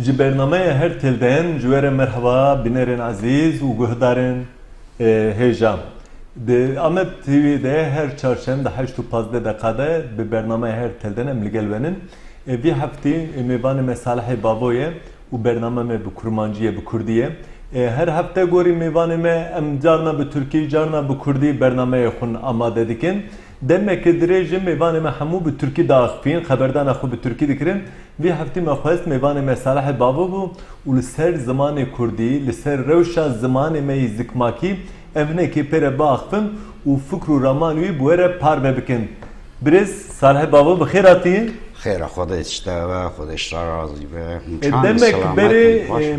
Ji bernameye her telden cüvere merhaba binerin aziz u guhdarın heyecan. De Ahmet TV'de her çarşamba 8:15 dakikada bir bernameye her telden emligelvenin. Bir hafta mevane mesalahi baboye u bernameme bi kurmancıye bi kurdiye. Her hafta gori mevane me em carna bi Türkiye carna bi kurdi bernameye xun amade dikin. Demek ki direce mevane me hamu bi Türkiye dağıfin haberdan axu bi Türkiye dikirin. Bir hafta me xwest mevane me salahi babo bu u li ser zamanê Kurdî li ser rewşa zamanê me zikmakî evnekê pere baxfin û fikr û raman wî bi were parve bikin. Birêz salahi babo bi xêr hatî? خیر خدا اشتباه خدا اشتراضی به demek beri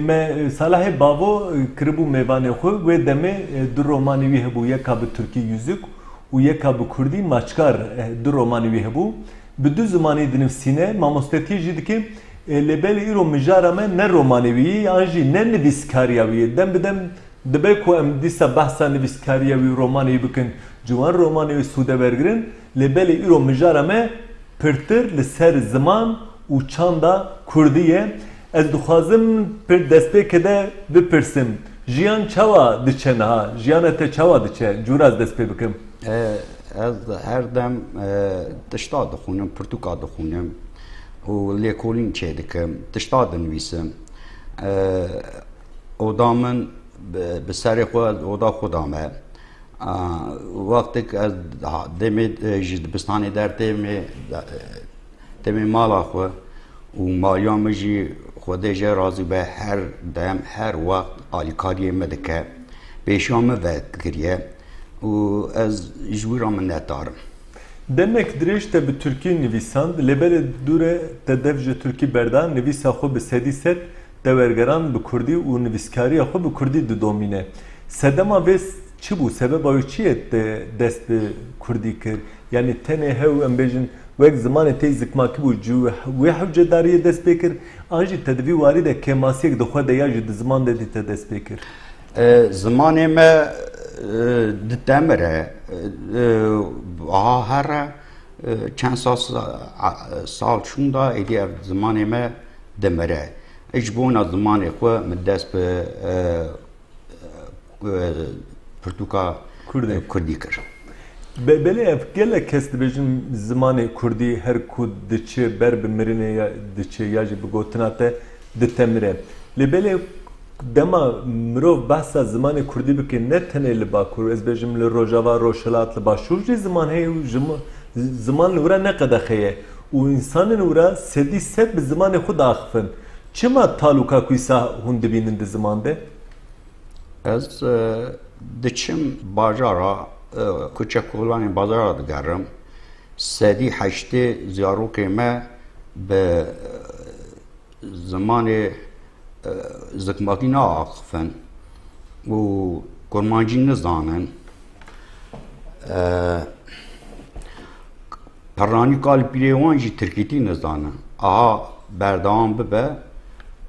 me salahi babo kiribû mêvanê xwe wê demê du romanê wî hebû yeka bi Türkî yüzük û yeka bi Kurdî maçkar du romanê wî hebû bi du zimanê dinivîsîne mamostetiyê jî dike lêbelê îro mijara me ne romanê wî an jî ne nivîskariya wî dem bi dem dibe ku em dîsa behsa nivîskariya wî romanê wî bikin ciwan romanê wî sûde wergirin lêbelê îro mijara me pirtir li ser ziman û çanda Kurdiye ez dixwazim pir destpêkê de bipirsim jiyan çawa diçe niha jiyana te çawa diçe cûra ez dest pê bikim ez her dem tişta dixwînim pirtûka dixwînim û lêkolîn çê dikim tişta dinivîsim oda min bi serê xwe oda xwe da me وقتی که از دمی جدبستانی در دمی مالا خو و مالیام جی خوده جه رازی به هر دم هر وقت آلیکاری مدکه بیشام وقت کریه و از جویرام ندارم. Demek dirêjte bi Türkî nivîsand lêbelê dûre te dev ji Türkî berdan nivîsa xwe bi sedî set dewergeran bi Kurdî û nivîskariya xwe bi Kurdî didomîne. Sedema vê çi bû sebeba wî çi ye te dest bi Kurdî kir? Yani tenê hew em bêjin wek zimanê tê zikmakî bû wê hewcedariyê dest pê kir an jî te divî warî de kemasiyek dixwe de ya jî di ziman de dî te dest pê kir. Zimanê me di demire her çend sal şunda êdî ev zimanê me demire ji bona zimanê xwe min dest bi Pirtûka Kurdî kir. Belê ev gelek kes dibêjin zimanê Kurdî her ku diçe ber bi mirinê ya diçe ya jî bi gotina te ditemire. Lê belê dema mirov behsa zimanê Kurdî bike ne tenê li Bakur ez bêjim li Rojava Rojhilat li Başûr jî ziman heye û ziman li wira neqede heye û insanên wira sedî sed bi zimanê xwe daxivin. Çima talûka ku îsa hûn dibînin di ziman de? Ez diçim bajara Kuçekolanê bazara digerim sedî heştê zarokê me bi zimanê zikmakî naaxivin û kurmancî nizanin perranîka li pîrê wan jî tirkîtî nizanin aha berdewam bibe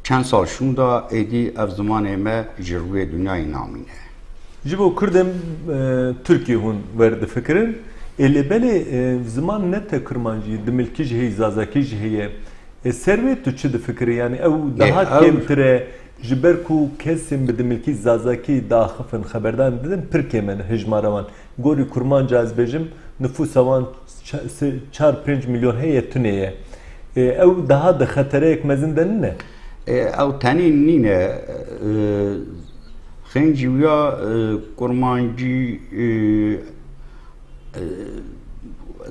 çend sal şûnda êdî ev zimanê me ji rûyê dunyayê namîne. Ji bo Kurdên Tirkiye hûn werdifikirin lê belê ziman ne te kurmancî di milkî jî heye zazakî jî heye servê tu çi difikirî yani ew daha kêmtir e ji ber ku kesên bi di milkî zazakî daxifin xeberdan didin pir kêm e hejmara wan gorî kurmanca ez bêjim nüfusa wan 4-5 milyon heye tunê ye ew daha di xetereyek mezin de nîne ew tenê nîne xencî wîya kurmancî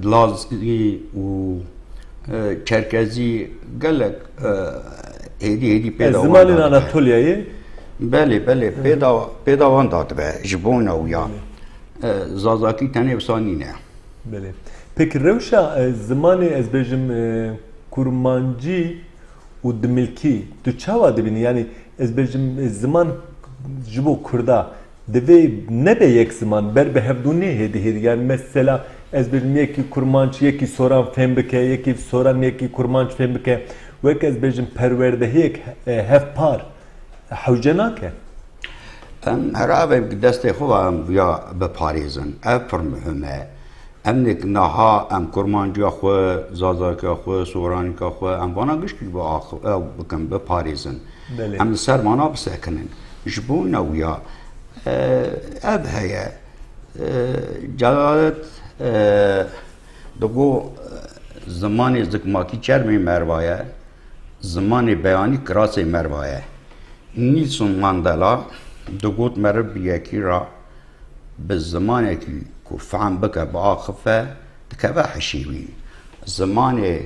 Lazî û Çerkezî gelek êdî pêda zimanên Anatolyayê belê pêda wan dadibe ji bona wîya zazakî tenê wisa nîne. Belê. Peki rewşa zimanê ez bêjim kurmancî û di milkî tu çawa dibînî yani ez bêjim ziman ji bo Kurda divê nebe yek ziman ber bi hevdûnê hêdî yani mesela ez bêjim yekî kurmanc yekî soran fêm bike yekî soran yekî kurmanc fêm bike wek ez bêjim perwerdehiyek hevpar hewce nake. Em her ev destê xwe ya biparêzin ev pir mühim e امنك نها ام كرمانجا خو زازاكا خو سورانكا خو ام وانا گشت با اخ او بكم بباريزن ام سر مانا بسكنن جبونا ويا اب هيا جلالت دگو زمان زکماکی چرمی مروايه زمان بیانی کراسه مروايه نیلسون ماندلا دگوت مرب یکی را به زمانی که فهم بکه با خفه دکوه حشیوی زمانی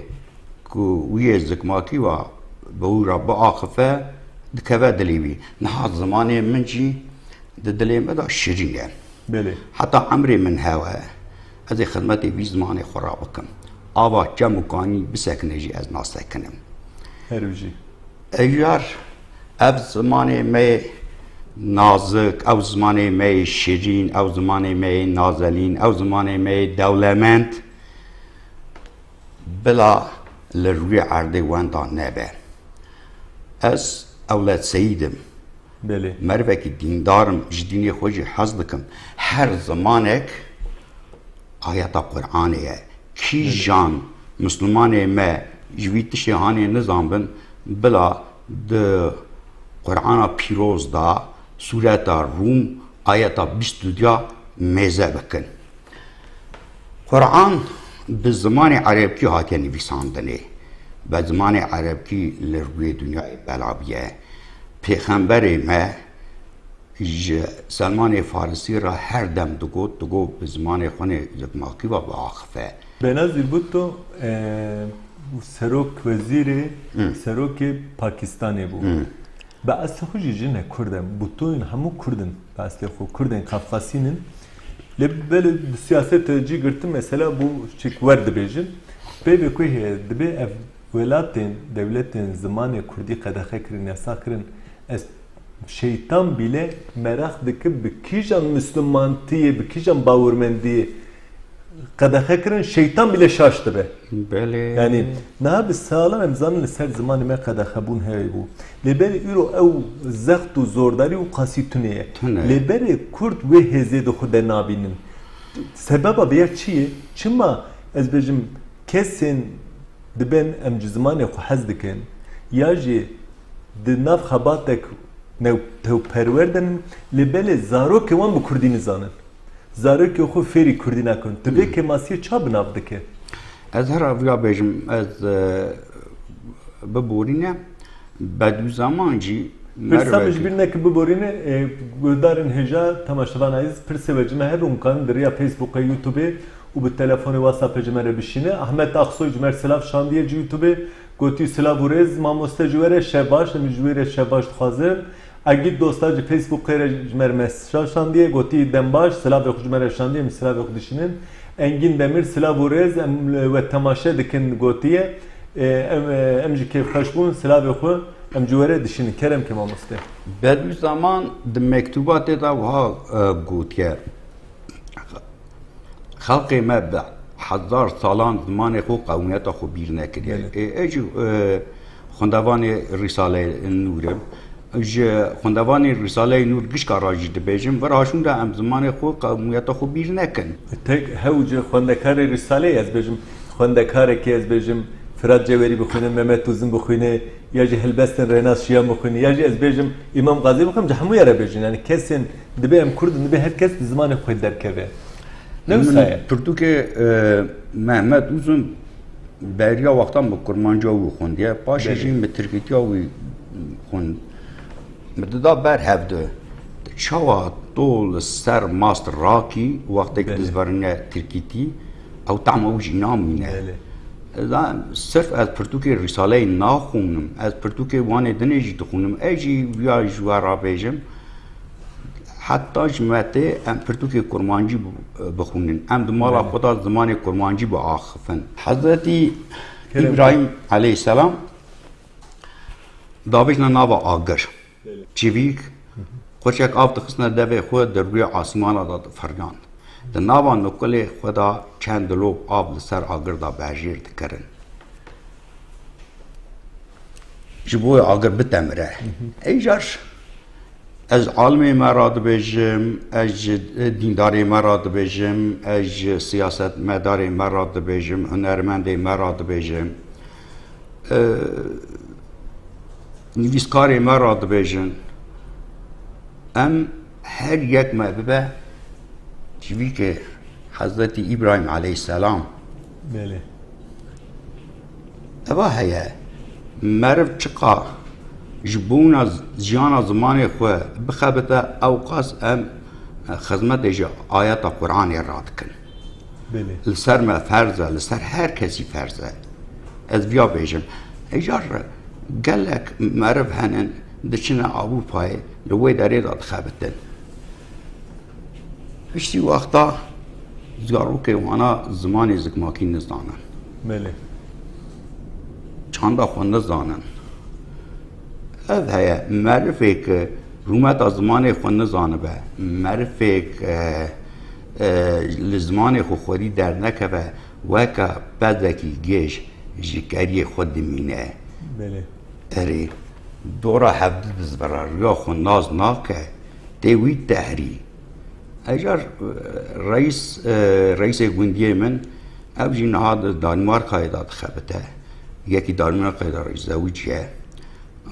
که وی زکماکی و به او را با خفه دکوه دلیوی نه زمانی من جی دلیم ادا شیرینه بله حتی عمری من هوا از خدمتی بی زمانی خورا بکم آوا چه مکانی بسکنه جی از ناسکنم هروجی اگر او زمانی می نازک او زمانی می شیرین او زمانی می نازلین او زمانی می دولمند بلا لروی عرض وانتا نبه از اولاد سیدم بله مروه که دیندارم جدینی خوشی حض دکم هر زمانک آیت قرآنیه کی جان مسلمانی ما جویت شهانی نظام بن بلا ده قرآن پیروز دا سورت روم آیت 22 میزه بکن قرآن به زمان عربی هاتی نویساندنه به زمان عربی لروی دنیای بلابیه پیغمبر ما سلمان فارسی را هر دم دگو به زمان خونه زکماکی و باخفه بنظیر بود تو سروک وزیر سروک پاکستانی بود به اصل خو جیجنه کردن بوتوین همو کردن به اصل خو کردن قفقاسینن لبل سیاست جی گرتم مثلا bu çik vardı bejin be koy debe ev velatin devletin zamanı kurdi qadaxa kirin yasa kirin es şeytan bile merak dikip bikijan müslümantiye bikijan bavurmendiye qadaxa kirin şeytan bile şaştı be بله yani ne bir sağlam emzanın ser zamanı me qadaxa bun hey bu leberi euro ev zextu zordari u qasituniye leberi kurt ve heze de xude nabinin sebeba bir çiye çima ez bejim kesin dibin em zamanı xu hez dikin ya ji de nav xabatek ne tev perwerden lebeli zaro ki wan bu kurdini zanin zaro ki xu feri kurdina kun tebe ke masiye çab nav dike از هر اویا بیشم از ببورینه بعد زمان جی Persamej birine ki bu borine gudarın heja tamaşavan aziz persevecime her umkan deriya Facebook'a YouTube'e u bu telefonu WhatsApp'e cimere bişine Ahmet Aksoy cimer selav şandiye YouTube'e goti selav urez mamoste juvere şebaş juvere şebaş xazir agit dostacı Facebook'a cimer mesaj şandiye goti dembaş selav ve cimere şandiye selav ve dişinin Engin Demir selav urez ve tamaşa dikin gotiye emji keyf xaşbun selav ve ام جواره دشین کرم که ما مسته بعد زمان د مکتوبات دا وها گوتیه خلق ما به 1000 سالان زمان خو قومیت خو بیر نکریه اجو خوندوان رساله نور خوندوان رساله نور گش کاراجی د بجم و راشون دا ام زمان خو قومیت خو بیر نکن تک هوج خوندکار رساله از بجم خوندکار کی از بجم Fırat Ceveri bixwîne, Mehmet Uzun bixwîne, ya jî Hilbestin Renas Şiyan bixwîne, ya jî ez bêjim İmam Gazî bixwîne, hemû yere bêjin. Yani kesin dibe em Kurdin, dibe her kes bi zimanê xwe derkeve. Ne wisa Pirtûkê Mehmet Uzun beriya wextan bi kurmanca wî xwendiye, paşê jî bi tirkîtiya wî xwend. Mi dida ber hevde. Çawa to li ser mast rakî wextekî dizverine tirkîtî, ew tema wî jî namîne. صرف از پرتوک رساله ناخونم از پرتوک وان دنیجی دخونم ایجی ویا جوارا بیجم حتی جمعته ام پرتوک کرمانجی بخونن ام دمالا خدا زمان کرمانجی با آخفن حضرتی ابراهیم علیه السلام دابشنا نابا آگر چیویک خوشک آب دخصنا دوی خود در روی آسمان داد فریان د ناوا نقل خدا چند لوب آب لسر آگر دا بهجیر دکرن جبوی آگر بتمره ایجاش از عالم مراد بجم، از دینداری مراد بجم، از سیاست مداری مراد بجم، هنرمند مراد بجم، نویسکار مراد بجم. ام هر یک مببه چیزی که حضرت ابراهیم علیه السلام بله اوا هیا مرف چقا جبون از جیان زمان خو بخبته اوقاس ام خدمت اجا آیات قرآن راد کن بله لسر ما فرزه لسر هر کسی فرزه از بیا بیجم اجار گلک مرف هنن دچنا ابو پای لوی داری داد خبتن اشتی وقتا زارو که وانا زمانی زکماکی نزدانن بله چند خونده زانن از هیا معرفه که رومت از زمان خونده زانه به معرفه که لزمان خو خودی در نکه وکا بدکی گیش جکری خود مینه بله اری دورا حفظ بزبرار یا خو ناز ناکه تیوی تحری اجار رئیس گوندی من ابجی نهاد دانمارک داد خبته یکی دانمارک داد رئیس زوجیه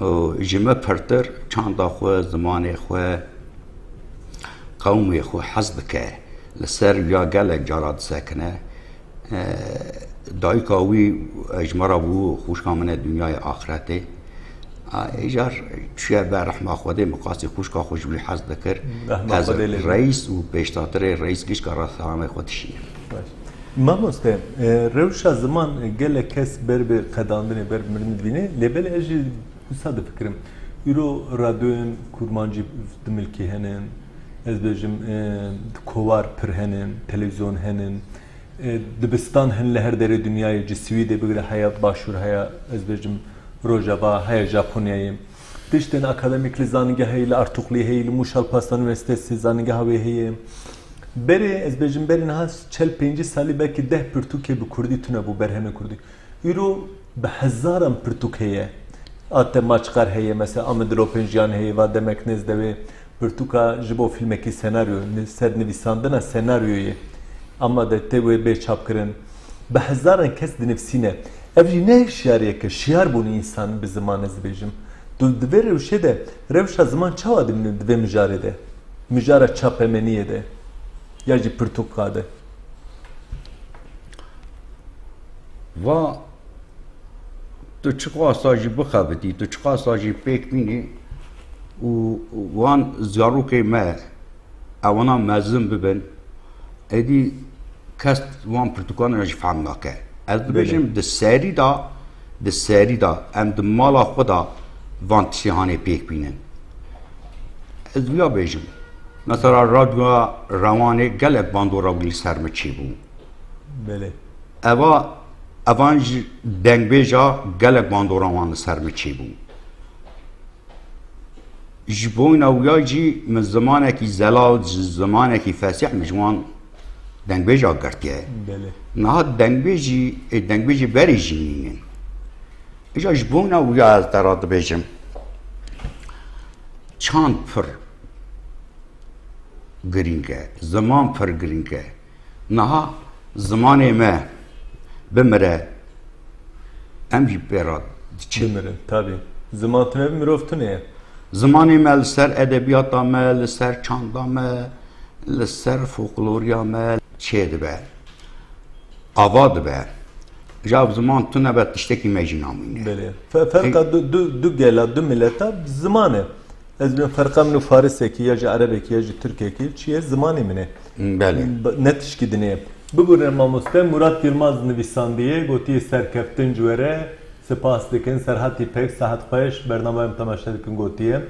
و جمع پرتر چند خو زمان خو قومی خو حزد که لسر یا گل جارات سکنه دایکاوی اجمرا بو خوش کامنه دنیای آخرته ایجار چیه به رحمه خوده مقاسی خوش کا خوش بلی حزد کر از رئیس و پیشتاتر رئیس گیش کارا سلام خودشیه ما مسته روش زمان گل کس بر به قداندن بر مرندوینه لبل اجی ساده فکرم یورو رادیوین کورمانجی دملکی هنن از بجم کوار پر هنن تلویزیون هنن دبستان هن لهر در دنیای جسوی ده بگره حیات باشور هیا از بجم روجابا هیا ژاپونیایی دشتن اکادمیک زانگه هیل ارتقلی هیل موشال پاسان üniversitesi زانگه هوی هی بری از بجم بری نه 45 سالی belki 10 پرتوکه به کردی تونه بو برهمه کردی یورو به هزارم پرتوکه آت ماچقر هی مثلا آمد روپنجیان هی و demek nezde پرتوکا جبو فیلمکی سناریو سر نویساندن سناریوی اما ده تبوی به چاپ کردن به هزاران کس دنفسینه اولی نه شیاریه که شیار بونی انسان به زمان از بیجم دوی روشه ده روش زمان چه آدم دوی مجاره ده مجاره چاپ امنیه ده یا جی پرتوکا ده و تو چقا ساجی بخوابدی تو چقا ساجی پیک بینی و وان زیارو که ما اوانا مزم ببن ادی کس وان پرتوکان راجی فهم نکه از بجم د سری دا ام د مالا خدا وان تشیهانه پیک بینن از بیا بجم مثلا رادیو روانه گلک باندورا بلی سرمه چی بو بله اوان دنگ بیجا گلک باندورا وان سرمه چی بو جبوین اویا جی من زمانه کی زلال زمانه کی فسیح مجوان دنگ بیجا گرتیه بله نه دنگ بیجی بری جینین اجا جبوین اویا از درات بیجم چند پر گرینگه زمان پر گرینگه نه زمانه ما بمره امجی براد بمره تابی زمان تنه میروفتونه زمانی ما لسر ادبیات ما لسر چاندا ما لسر فولکلوریا ما چه دبه آواد به جاب زمان تو نبات تشتکی مجنامینه بله فرق دو گلا دو ملتا زمانه از بین فرق منو فارسه کی یا عربی کی یا ترکیه کی چیه زمانی منه بله نتش کی دنیه بگوره ماموسته مراد یلماز نویسندیه گوتی سرکفتن جوره سپاس دکن سرحتی پک ساعت 5 برنامه تماشا دکن گوتیه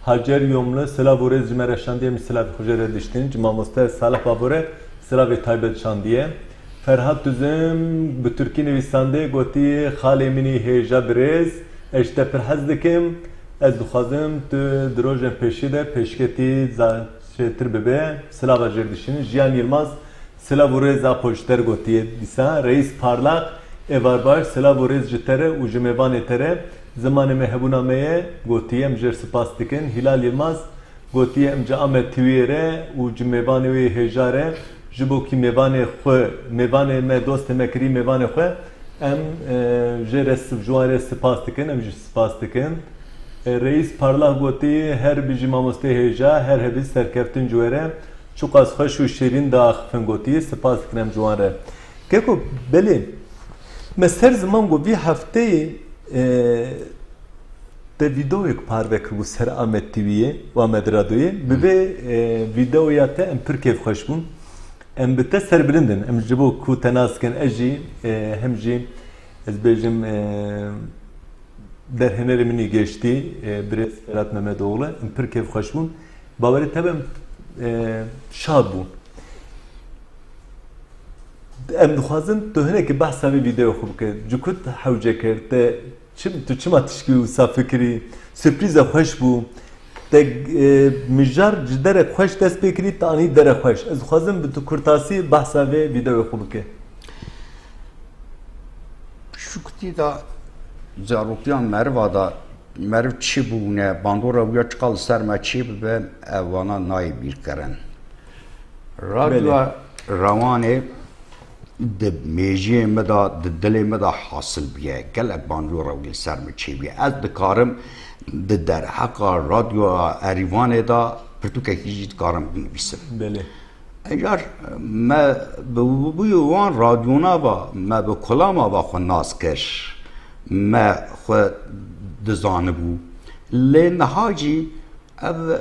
هاجر یومله سلا ورز جمره شاندیه مثلا خوجره دشتین ماموسته صالح بابوره سلا و تایبت شاندیه فرهاد düzüm bu Türkiye nivîsandê gotiye xalê minî hêja birêz ez ji te pir hez dikim ez dixwazim tu di rojên pêşî de pêşketî çêtir bibe silava jêr dişînin Jiyan Yılmaz silav û rêza poşter gotiye dîsa reîs parlak evar baş silav û rêz ji te re û ji mêvanê te re zimanê me hebûna me ye gotiye em jêr spas dikin Hilal Yılmaz گوتی ام جا ام تویره و جمیوان وی هجاره جبو کی میوان خو میوان ما دوست ما کری میوان خو ام جرس جوار سپاس دکن ام جس سپاس دکن رئیس پارلا گوتی هر بیجی ماموسته هجا هر هبی سرکفتن جواره çok az hoş و şirin da fengoti spas kinem juare keko beli mes her zaman go bir hafte de videoyuk parvek bu ser Ahmet TV'ye ve Ahmet Radyo'ya bebe videoya te em Türkiye hoş bun em bite ser bilindin em jibo ku tenasken eji hem ji ez bejim derhenerimini geçti Bires Ferhat Mehmetoğlu em Türkiye hoş bun babari tabem شاد بون ام دخوازن تو هناك بحث في فيديو خوب که جو كنت حوجه کرد تو چما تشکی و فکری سپریز خوش بو ته مجار جدر خوش دست بکری تانی در خوش از خوازم به تو کرتاسی بحث في فيديو خوب که شو كتي دا زاروتيان مروا دا مرو چی بونه باندورا ویا چقال سرما چی به اوانا نای بیر کرن رادیو روانه د میجی مدا د دل مدا حاصل بیه گل باندورا ویا سرما چی بیه از دکارم د در حق رادیو اریوانه دا پرتو که هیچ کارم بنویسم بله اگر ما بوی وان رادیونا با ما به کلاما با خو ناس کش ما خو دزانه بو لی نهاجی او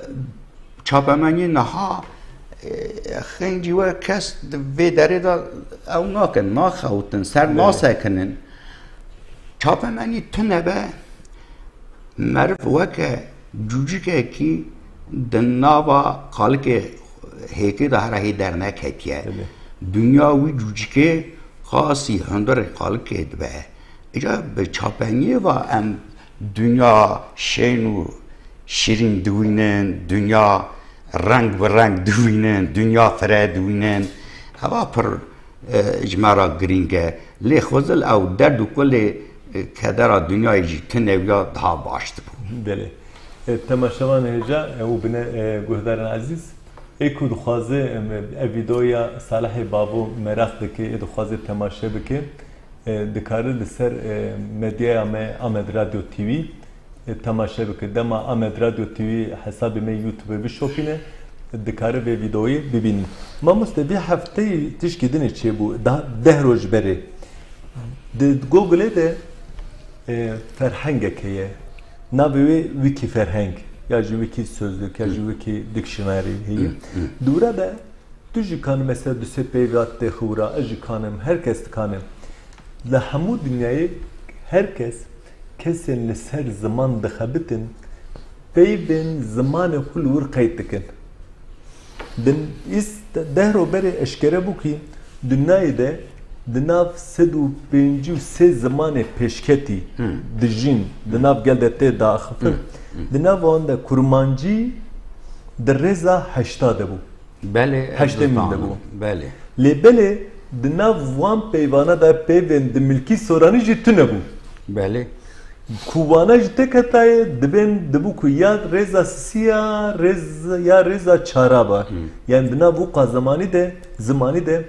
چاپمانی نها خنجی و کس وی داره دا او ناکن ناخوتن سر ناسکنن چاپمانی تنه به مرف وکه جوجی که کی دنابا خالک هیکی ده هره در نکتیه دنیاوی جوجی که خاصی هندر خالک دبه اجا به چاپنی و ام dünya şeynu şirin düğünen, dünya renk ve renk düğünen, dünya fere düğünen, hava per icmara gringe, le xozel av derdu kule kedera dünyayı jittin evya daha baştı bu. Bele. Temaşavan heja u bine guhdaran aziz. Eku duxaze videoya Salih Babu merak dike, duxaze temaşa bike. دکاره لسر مدیا ما آمد رادیو تیوی تماشا بکن دما آمد رادیو تیوی حساب ما یوتیوب بشوفینه دکاره به ویدئوی ببینیم ما مستبی هفته تشکی دنی چه بو ده روز بره گوگل ده فرهنگ کیه نبوی ویکی فرهنگ یا جو ویکی sözlük ya جو ویکی دیکشنری هی دوره ده دوجی kanım mesela düse peyvatte hura aji kanım herkes kanım لهمو دنیای herkes kesin ser zaman dexabitin peybin zamanı kul vur kayıttıkın. Den is dehro beri eşkere bu ki dünyayı da dinav sedu pencu se zamanı peşketi dijin dinav geldete da xafır dinav onda kurmancı derreza haşta da bu. Bele haştemin de bu. Bele. Lebele dinav van peyvana da peyven de milki soranı jitune bu. Bele. Kuvana jite kataye deben debu ku ya reza siya reza ya reza çaraba. Yani dinav bu zamanı de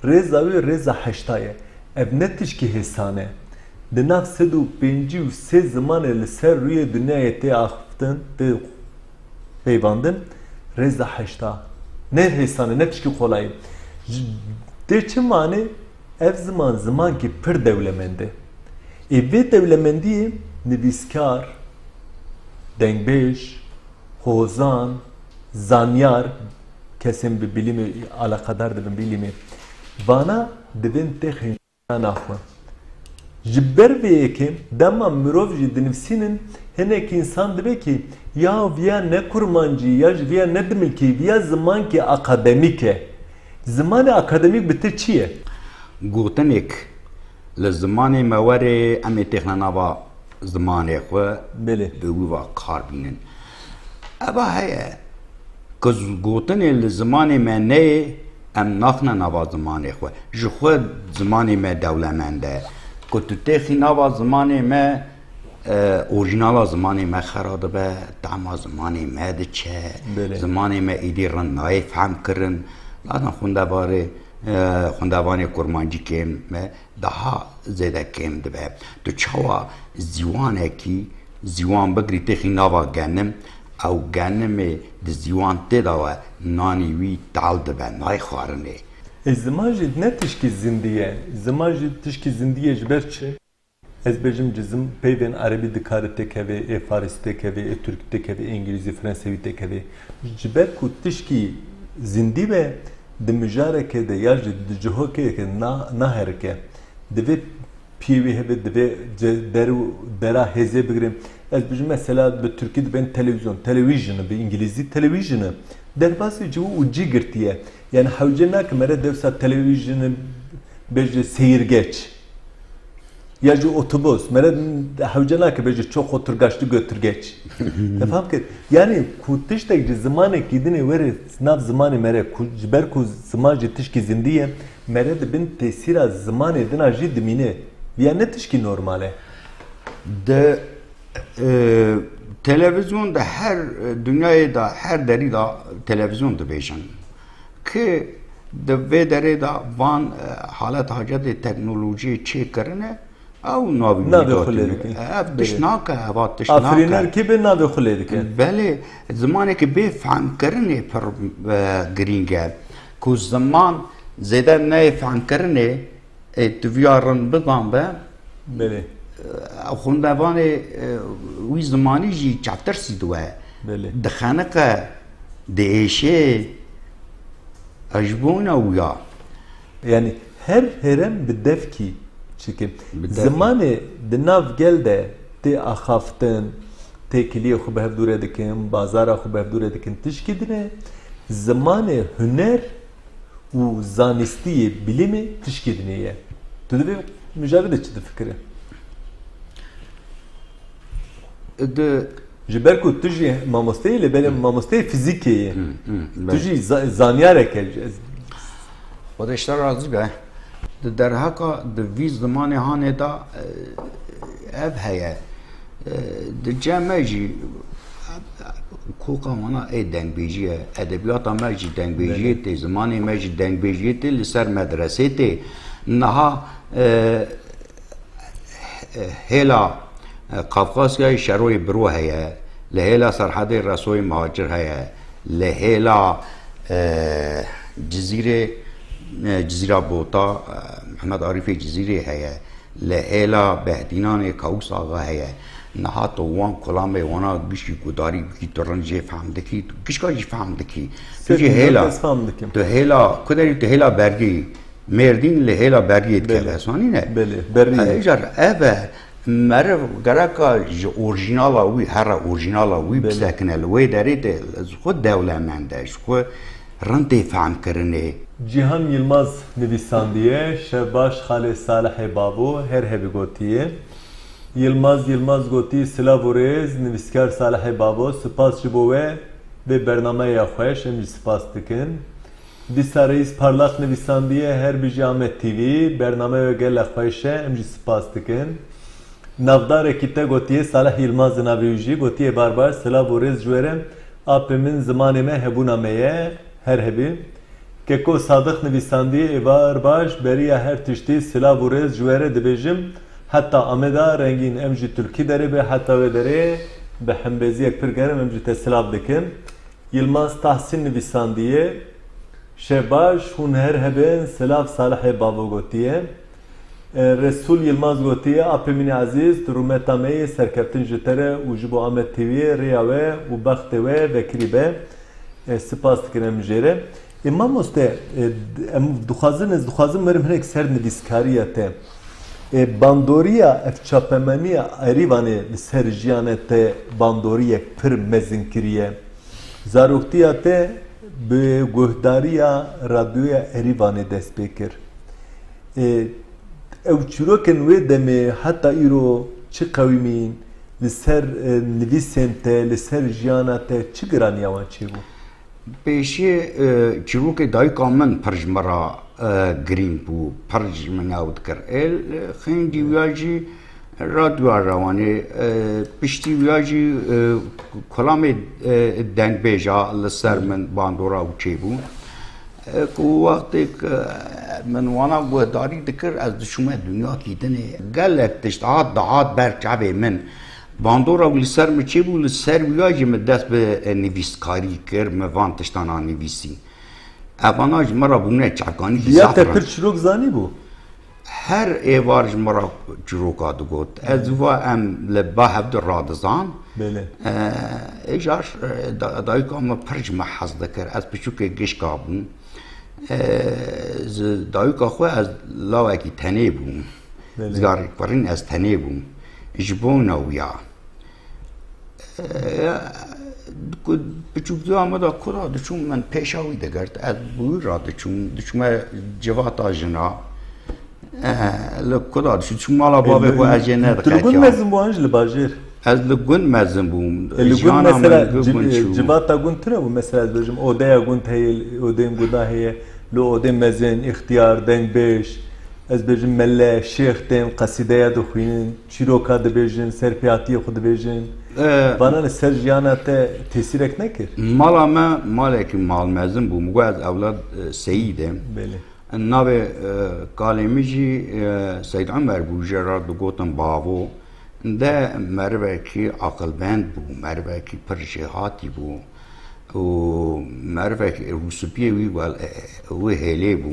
reza ve reza haştaye. Evnetiş ki hesane. Dinav sedu penci se zamanı le ser rüye dünyaya te aftın te peyvandın reza haşta. Ne hesane ne tişki kolay. Derçi mani ev zaman ki pır devlemende. Ve devlemendi nivîskar, dengbeş, hozan, zanyar kesin bir bilimi alakadar dibin bilimi. Bana dibin texin naxwe. Jibber ve yekim dema mirov ji dinivsinin henek insan dibe ki ya viya ne kurmancı ya viya ne dimilki viya zaman ki akademike. Zamanı akademik bitir çiye? Gotenek لزمانی موری امی تکنانوا زمانی خو بله به وی کاربینن ابا هیا کز گوتنی لزمانی منی ام نخنا نوا زمانی خو جخو زمانی ما دولمنده کت تخی نوا زمانی ما اورجینال زمانی ما خراب به دام زمانی ما دچه زمانی ما ایدی رن نایف هم کردن لازم خوندوانی کرمانجی کم daha زیاده کم دبه تو چوا زیوانه کی زیوان بگری تخی نوا گنم او گنم د زیوان تداوه نانی وی دال دبه نای خوارنه زمان جد نه تشکی زندیه زمان جد تشکی زندیه جبر چه ez bejim cizim peyven Arabi dikare tekeve, Farisi tekeve, Türk tekeve, İngilizce, Fransevi tekeve. Ciber ku tişki zindi ve de müjareke de yarjı de cihoke ke na herke. Deve pivi hebe deve dera heze bigirim. Ez bejim mesela be Türkiye'de ben televizyonu be İngilizce televizyonu derbası civu uci girtiye. Yani havcena kemere devsa televizyonu bejde seyirgeç. Ya cu otobüs, mere havcana ki bence çok oturgaçlı götürgeç. Tamam ki yani kutiş de zamanı kidine veri sınav zamanı mere kuber ku zaman jetiş ki zindiye mere de bin tesira zamanı dina jid mine. Ya ne tişki normale? De televizyonda her dünyada her derida televizyonda beşen ki de ve derida van halat hacet teknoloji çekerine او نابی خلیدی که تشناکه هوا تشناکه آفرینر کی به نابی خلیدی که بله زمانی که به فهم کرنه پر گرینگه که زمان زیده نه فهم کرنه تویارن بدان به بله خوندوانه وی زمانی جی چفتر سیدوه بله دخانه که دیشه اجبونه ویا yani her herem bir def ki çünkü zamanı dinav gelde te axaftin te kiliye xu behvdure dikin bazara xu behvdure dikin tişkidine zamanı hüner u zanistiye bilimi tişkidineye tu de mücadele çidi fikri de jiber ku tuji mamosteyi le benim mamosteyi fizikeye tuji zaniyare kelce o da işler razı be در هکا دوی زمان هانه دا اف هیا د جمع جی کوکا وانا ای دنگ بیجیه ادبیات ما جی دنگ بیجیه تی زمان ما جی دنگ بیجیه تی لسر مدرسه تی نها هلا قفقاسیای شروع برو هیا لهلا سرحده رسوی مهاجر هیا لهلا جزیره بوتا محمد عارف جزیره هیا لهلا بهدینان کاوس آقا هیا نها تو وان کلامه وانا گشی گداری بکی ترن جه فهمده کی گشکا جی فهمده کی تو جی هلا تو هلا کدری تو هلا برگی مردین لهلا برگی که بسانی نه بله برگی ایجار اوه مرا گرکا اورجینالا وی هر اورجینالا وی بسکنه لوی دارید خود دولمندش خود رنده فهم کرنه Cihan Yılmaz Nivisandiye, Şevbaş Hale Salih Babu, her hebi gotiye. Yılmaz goti Silavorez, Niviskar Salih Babu, Spas Jibove ve Bernameye Xoş, emci spas dikin. Disa Reis Parlak Nivisandiye, her bir Ahmet TV, Bernameye Gel Xoş'e, emci spas dikin. Navdar ekite gotiye Salih Yılmaz Naviyuji, gotiye barbar Silavorez Jüerem, apemin zamanime hebunameye, her hebi. Keko Sadık Nivisandiye evar baş beriya her tişti silah vurez jüvere dibejim hatta ameda rengin emji Türkiye dere be hatta ve dere be hembezi ek pirgerem emji tesilav dikin Yılmaz Tahsin Nivisandiye şebaş hun her heben silav salih babo gotiye Resul Yılmaz gotiye apemini aziz turumetameye serkeftin jitere ujibu Ahmet TV riyave u bakteve ve kribe spas dikin emjere İmam Uste, duxazın merim hinek ser nivîskariyete bandoriya çapemeniya erîvanê li ser jiyanete bandoriyek pir mezin kiriye zaroktiya te bi guhdariya radyoya erîvanê dest pê kir ew çîrokên wê demê heta îro çi qewîmîn li ser nivîsên te li ser jiyana te çi giraniya wan çêbû پیشی چیروک دای کامن پرجمرا گرین بو پرج مناود کر ال خین دیواجی رادیو روانی پشتی ویاجی کلام دنگ بیجا لسر من باندورا و چی بود که وقتی که من وانا گوهداری دکر از دشومه دنیا کی دنه گلک تشتعاد دعاد برکعبه من باندورا و لسر من چی بود لسر ویاجی من دست به نویسکاری کر من وان تشتانا نویسی اواناج مرا بونه چعکانی یا تپر چروک زانی بو هر ایوارج مرا چروکا دو گوت از و ام لبا هفت رادزان بله ایجار دایکا ما پرج محض دکر از پچوک گش کابون دایکا خو از لاوکی تنه بون زگار کرین از تنه بون جبون ویا بچوک دو آمده کرا دچون من پیشاوی دگرد از بوی را دچون جواتا جنا لکدا دچون مالا بابه بو اجنه دکتر تلگون مزن بو انج لباجر از لگون مزن بوم لگون مثلا جواتا گون تره بو مثلا بجم اودیا گون تهی اودیم گودا هی لو اودیم مزن اختیار دنگ بیش از بجم مله شیخ دیم قصیده دخوین چیروکا دبیجن سرپیاتی خود بیجن بنا سر جیانا تاثیرک نکر مالا ما مالکی مال مزن بوم گو از اولاد سیدم بله ناوی کالمیجی سید عمر بو جرارد گوتن باو ده مروکی عقل بند بو مروکی پرجهاتی بو و مروکی روسپیه و هلی بو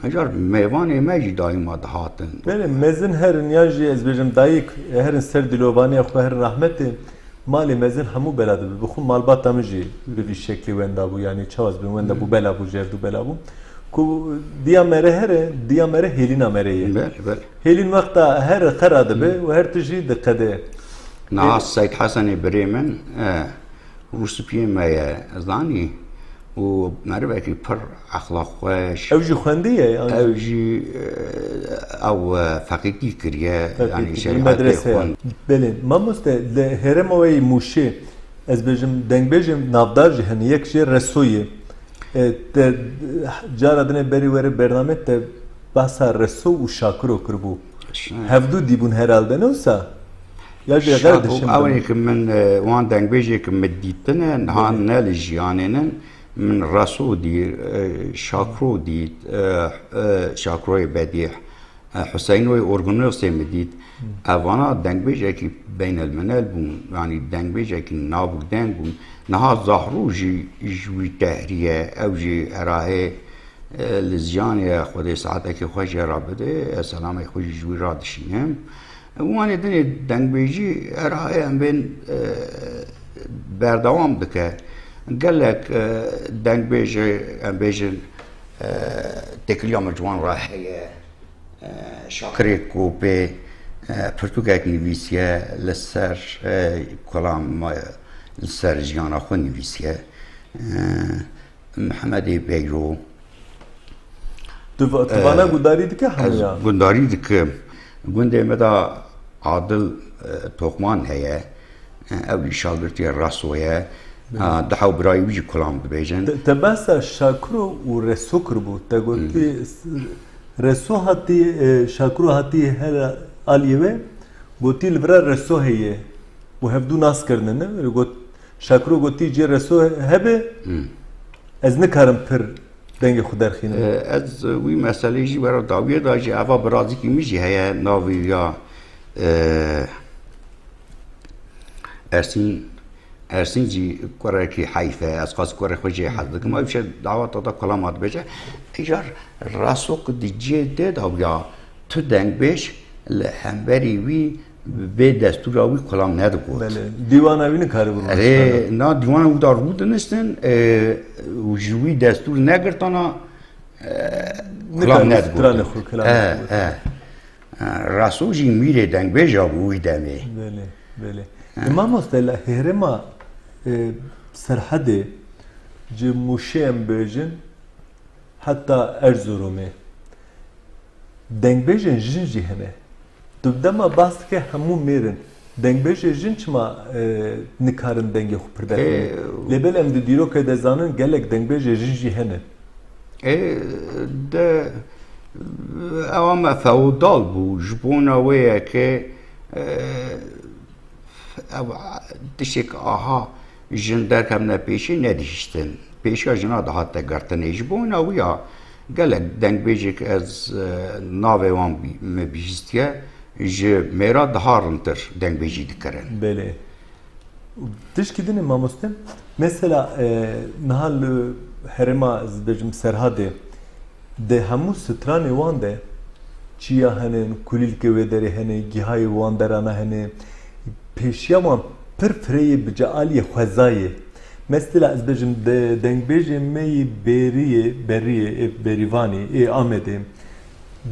اجار میوان ماجی دائما دهاتن بله مزن هر نیاجی از بجم دایک هر سر دلوانی خو هر رحمت مالی مزن همو بلاده بخو مالبات تمجی به شکلی وندا بو یعنی چاز به وندا بو بلا بو جردو بلا بو کو دیا مره هر دیا مره هلینا مره بله هلین وقتا هر خراده به و هر تجی دقده ناس سید حسن بريمن روسپیه مایه زانی و مروکی پر اخلاق خوش اوجی خوندیه اوجی او فقیقی کریه یعنی شریعت مدرسه بله ما مست هرم وی موشه از بجم دنگ بجم نافدار جهن یک شی رسویه جار ادنه بری وره برنامه ته بحثا رسو و شاکرو کربو هفدو دیبون herhalde ne olsa ya bir kardeşim اولی که من وان دنگ بجی که مدیتنه نهان نال جیاننن من رسو دی شاکرو دی شاکروی بدیح حسین وی ارگانوسی مدید اوانا دنگ بجی که بین الملل بون یعنی دنگ بجی که نابودن بون نها ظاهرو جوی تحریه او جی ارائه لزیانی خودی ساعته که خوش را بده سلام خوش جوی را دشینم وانی دنی دنگ بجی ارائه هم بین بردوام دکه قالك دنگ بيجي ام بيجي تكليا مجوان راهية شاكري كوبي برتوغاك نيفيسيا لسر كلام لسر جيانا خو نيفيسيا محمد بيجرو تبانا قداري دكه هميا قداري دكه قندي مدى عادل توخمان هيا اولي شاگرتي راسويا دحاو برای ویجی کلام ببیجن تباسا شاکرو و رسو کربو تا گوتی رسو هاتی شاکرو هاتی هر آلیوه گوتی لبرا رسو هیه و هفدو ناس کرنه نه گوت شاکرو گوتی جی رسو هبه از نکارم پر دنگ خود درخینه از وی مسئله جی برای داویه دا جی اوه برازی که میجی هیه ناوی یا ارسین جی کره کی حیفه از قاس کره خوجی حد که ما بشه دعوت دادا کلامات بشه ایجار راسوک دیجی داد او یا تو دنگ بش لهمبری وی به دستور اوی کلام ندو بود بله دیوان اوی کاری بود اره نه دیوان او دار بود نستن و جوی دستور نگرتانا کلام ندو بود راسو جی میره دنگ بش اوی دمه بله بله امام مستلا هرما سرحده جموشیم بیجن حتی ارزورومه دنگ بیجن جن جهنه دما باست که همون میرن دنگ بیجن جن چما نکارن دنگی خوب پردن لبل ام دیرو که دزانن گلک دنگ بیجن جن جهنه ده اما فودال بو جبونا ویا که تشک آها جن در کم نپیشی ندیشتن پیشا جنا ده حتی گرتنیش بون او یا گلک دنگ بیجی که از ناوه وان بیشتیه جه میرا ده هارنتر دنگ بیجی دکرن. بله. تشکی دنی ماموستم مثلا نهال هرما از بجم سرهاده ده همو ستران وان ده چیا هنن کلیل که وداره هنه گیهای وان درانه هنه پیشیا وان پر فری بجالی خوزایه مثلا از بجم دنگ بجم می بریوانی آمده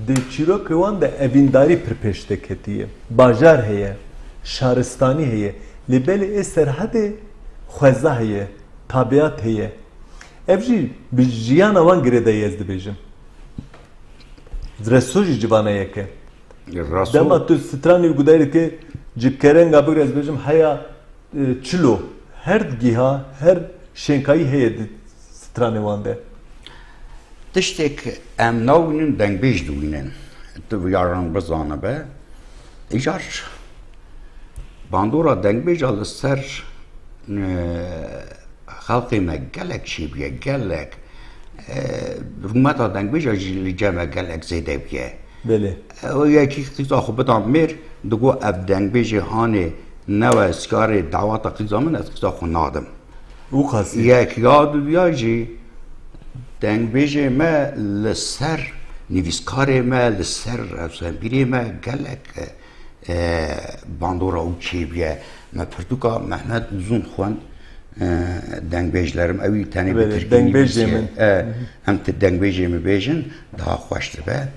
ده چیروک وان ده اوینداری پر پیشته کتیه باجار هیه شارستانی هیه لبل سرحده خوزا هیه طبیعت هیه evji bi jiyana wan girêde ez dibêjim reso jî civana yeke dema tu stranî guderê ji kerenga bigre ez dibêjim heya çilo her giha her şenkayî heye di stranê wan de tiştek em navînin dengbêj dibînin tu yaran bizane be îcar bandora dengbêja li ser خلقی ما گلک چی بیه گلک رومت ها دنگ بیجا جیلی جمع گلک زیده بیه بله و یکی قیزا خوب بدام میر دگو اف دنگ بیجی هانه نو اسکار دعوات قیزا من از قیزا خون نادم او خاصی یک یاد بیا جی دنگ بیجی ما لسر نویسکار ما لسر افزنبیری ما گلک باندورا او چی بیه ما پرتوکا محمد زون خوان دنگبیجlerim evi tane bir dengbejemin hem dengbejemin bejin daha hoştur be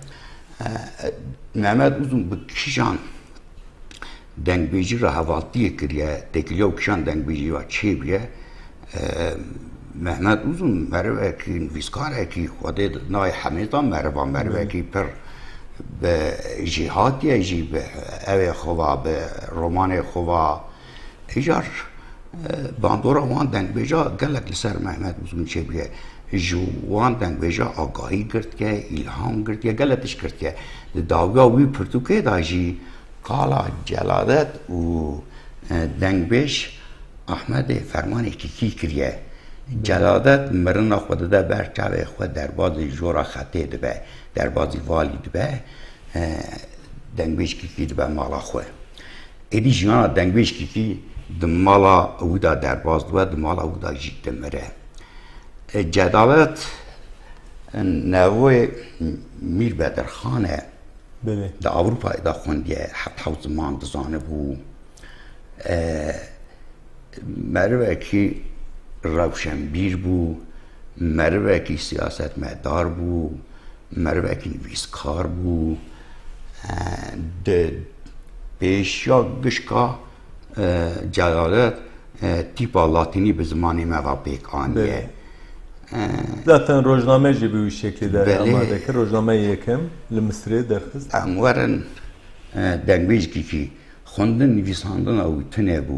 Mehmet Uzun bu kişan dengbeji rahavatı kiriye tekiliyor kişan dengbeji var çebiye Mehmet Uzun merve ki viskare ki xode nay hamizan merve ki per be jihatiye ji be ev xova be roman xova ijar باندورا وان دنگ بیجا گلک لسر محمد بزرگ چه بیه جو وان دنگ بیجا آگاهی کرد که الهام کرد که گلتش کرد که داویا وی پرتوکه داجی قالا جلالت و دنگ بیش احمد فرمان کی کریه جلالت مرن خود ده برچاوه خود در باز جورا خطه ده به در بازی والی ده به دنگ بیش کی ده به مالا خواه ایدی جانا دنگ بیش کی دمالا اودا در باز دو دمالا اودا جیت مره جدالت نوی میر بدرخانه بله در اروپا دا خوندیه حتی حوز زمان دزانه بو مروه کی روشنبیر بو مروه کی سیاست مدار بو مروه کی نویسکار بو ده پیشیا گشکا جلالت تیپا لاتینی به زمانی ما پیک آنیه zaten rojname gibi bir şekilde Almanya'daki rojname yekem Mısır'ı derkız امورن دنگبیج کی خوندن نویساندن او تنه بو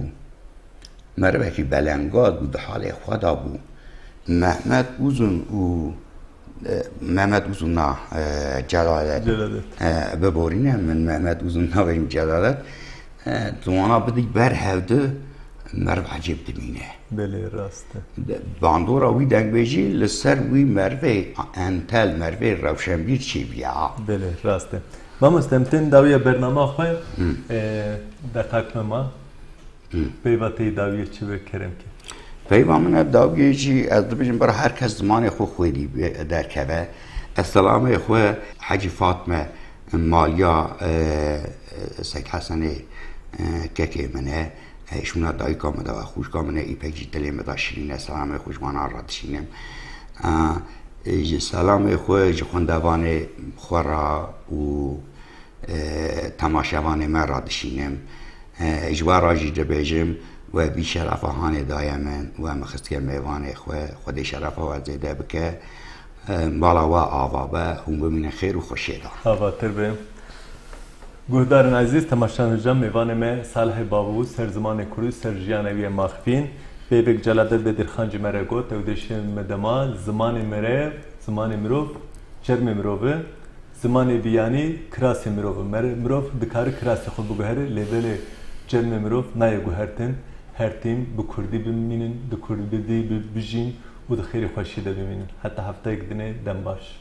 مروه کی بلنگاد بود حال خدا بو محمد اوزون نا جلالت ببورینه من محمد اوزون نا ویم جلالت زمانا بدی بر هفته مرو عجیب دمینه بله راسته باندورا وی دنگبیجی لسر وی مروه انتل مروه روشنبیر چی بیا بله راسته ما مستمتن داویه برنامه خواه دقیق ما پیواتی داویه چی بکرم که پیوامنه داویه چی از دبیجم برای هر کس زمان خو خویدی در که السلام خو حاجی فاطمه مالیا سید حسن که منه شونا دایی کامده و خوش کامنه ای پیجی دلیم دا شیرینه سلام خوشمان آراد شینم سلام خوش خوندوان خورا و تماشوان من را دشینم اجوار راجی دبیجم و بی شرفه هانه دایمن و مخستگه میوان خود شرفه و زیده بکه بالا و آوا به هم بمینه خیر و خوشی دا آوا تر بیم گهدارن عزیز تماشاچان میوان ما صالح بابو سر زمان کروز سر جیانوی مخفین بیبک جلادت بدرخان جمره گوت و دشین مدما زمان مره زمان مروف چرم مروفه زمانی بیانی کراسی مرو مرو دکار کراسی خود بگهره لیول جرم مرو نای گهرتن هر تیم به کردی بمینن به کردی بجین و دخیری خوشی ده بمینن حتی هفته یک دنه دم باش